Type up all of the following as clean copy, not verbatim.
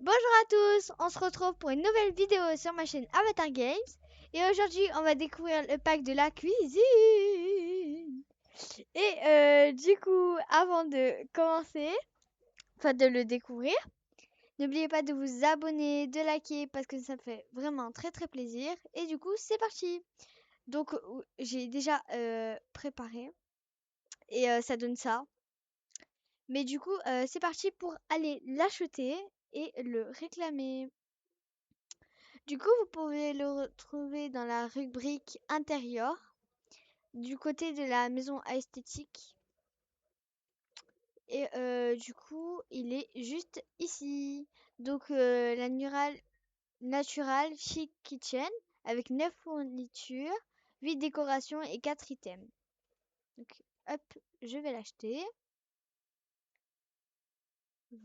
Bonjour à tous, on se retrouve pour une nouvelle vidéo sur ma chaîne Avatar Games. Et aujourd'hui, on va découvrir le pack de la cuisine. Et du coup, avant de commencer, enfin de le découvrir, n'oubliez pas de vous abonner, de liker parce que ça fait vraiment très très plaisir. Et du coup, c'est parti. Donc, j'ai déjà préparé et ça donne ça. Mais du coup, c'est parti pour aller l'acheter et le réclamer. Du coup, vous pouvez le retrouver dans la rubrique intérieure, du côté de la maison à esthétique. Et du coup, il est juste ici. Donc, la Natural Chic Kitchen avec 9 fournitures, 8 décorations et 4 items. Donc, hop, je vais l'acheter.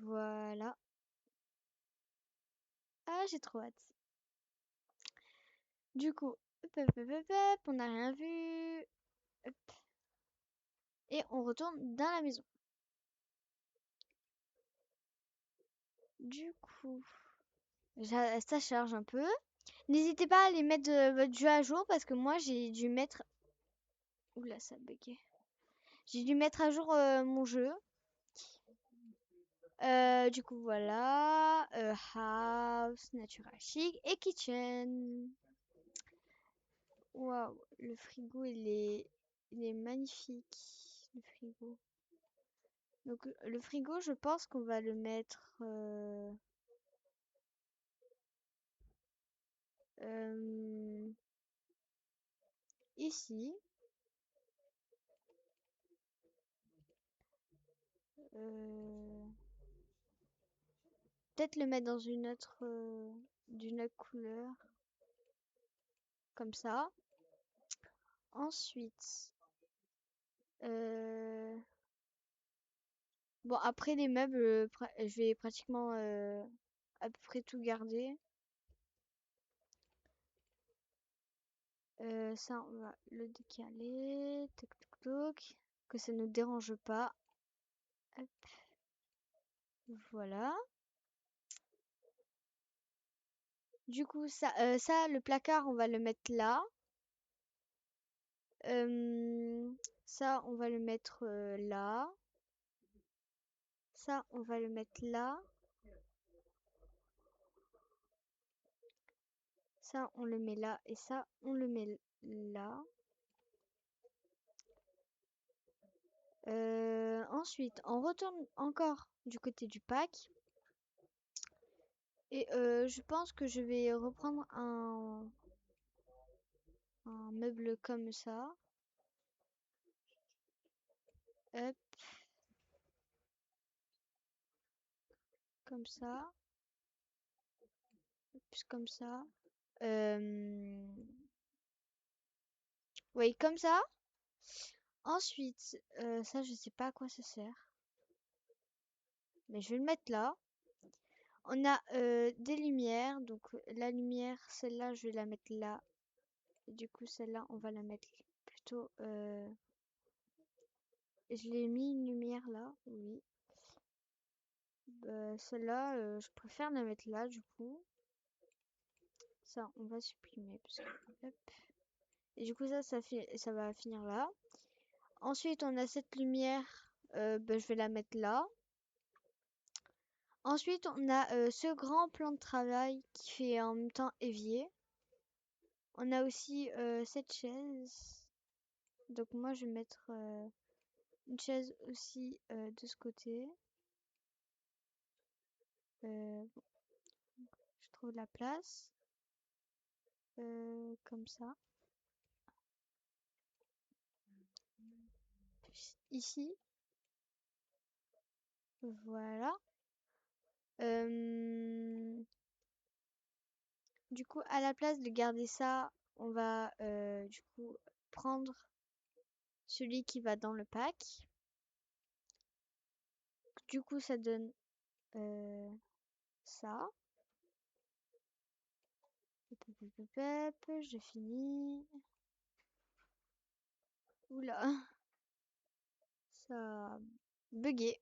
Voilà. Ah, j'ai trop hâte. Du coup, hop, hop, hop, hop, hop, on n'a rien vu. Hop. Et on retourne dans la maison. Du coup, ça charge un peu. N'hésitez pas à aller mettre votre jeu à jour parce que moi j'ai dû mettre. Oula, ça a bugué. J'ai dû mettre à jour mon jeu. Du coup, voilà. House, Natural Chic et Kitchen. Waouh, le frigo il est magnifique. Le frigo. Donc, le frigo, je pense qu'on va le mettre euh, ici. Euh, Peut-être le mettre dans d'une autre couleur, comme ça. Ensuite, euh, bon après les meubles, je vais pratiquement à peu près tout garder. Ça, on va le décaler, toc toc toc, que ça ne dérange pas. Hop, voilà. Du coup, le placard, on va le mettre là. Ça, on va le mettre là. Ça, on va le mettre là. Ça, on le met là. Et ça, on le met là. Ensuite, on retourne encore du côté du pack. Et je pense que je vais reprendre un meuble comme ça. Hop, comme ça. Plus comme ça. Oui, comme ça. Ensuite, ça, je sais pas à quoi ça sert. Mais je vais le mettre là. On a des lumières. Donc, la lumière, celle-là, je vais la mettre là. Et du coup, celle-là, on va la mettre plutôt. Je l'ai mis une lumière là, oui. Bah, celle-là, je préfère la mettre là, du coup. Ça, on va supprimer. Parce que, hop. Et du coup, ça va finir là. Ensuite, on a cette lumière. Bah, je vais la mettre là. Ensuite, on a ce grand plan de travail qui fait en même temps évier. On a aussi cette chaise. Donc moi, je vais mettre une chaise aussi de ce côté. Bon, je trouve la place. Comme ça. Puis ici. Voilà. Euh, du coup, à la place de garder ça, on va du coup prendre celui qui va dans le pack. Du coup, ça donne ça. Hop, hop, hop, hop, hop, j'ai fini. Oula, ça a bugué.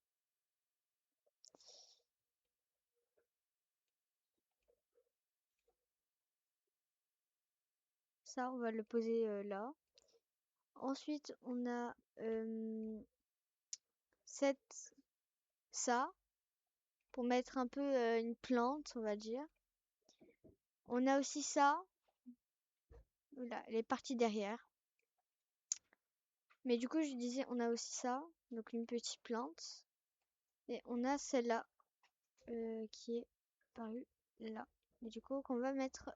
Ça, on va le poser là. Ensuite, on a ça pour mettre un peu une plante, on va dire. On a aussi ça. Là, elle est partie derrière. Mais du coup, je disais, on a aussi ça, donc une petite plante. Et on a celle-là qui est apparue là. Et du coup, qu'on va mettre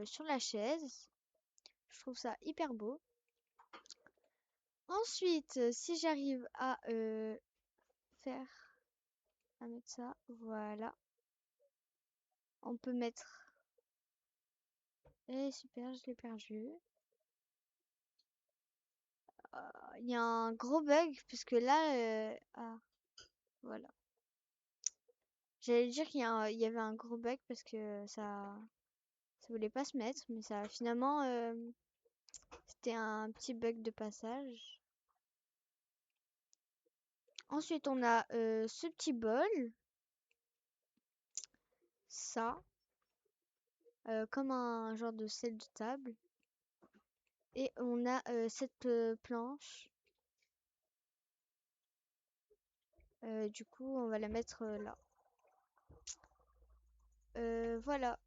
sur la chaise. Je trouve ça hyper beau. Ensuite, si j'arrive à mettre ça, voilà. On peut mettre. Eh super, je l'ai perdu. Il y a un gros bug puisque là, ah, voilà. J'allais dire il y avait un gros bug parce que ça voulait pas se mettre, mais ça finalement c'était un petit bug de passage. Ensuite, on a ce petit bol, ça, comme un genre de sel de table. Et on a cette planche. Du coup, on va la mettre là. Voilà.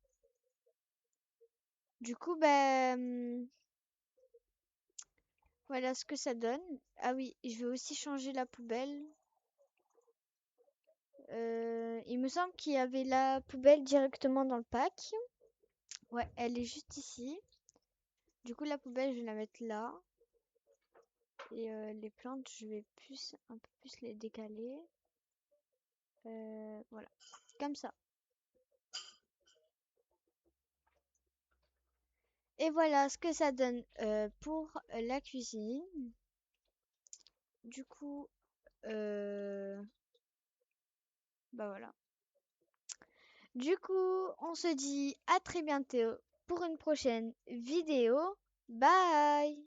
Du coup, ben, voilà ce que ça donne. Ah oui, je vais aussi changer la poubelle. Il me semble qu'il y avait la poubelle directement dans le pack. Ouais, elle est juste ici. Du coup, la poubelle, je vais la mettre là. Et les plantes, je vais un peu plus les décaler. Voilà, comme ça. Et voilà ce que ça donne pour la cuisine. Du coup, bah voilà. Du coup, on se dit à très bientôt pour une prochaine vidéo. Bye!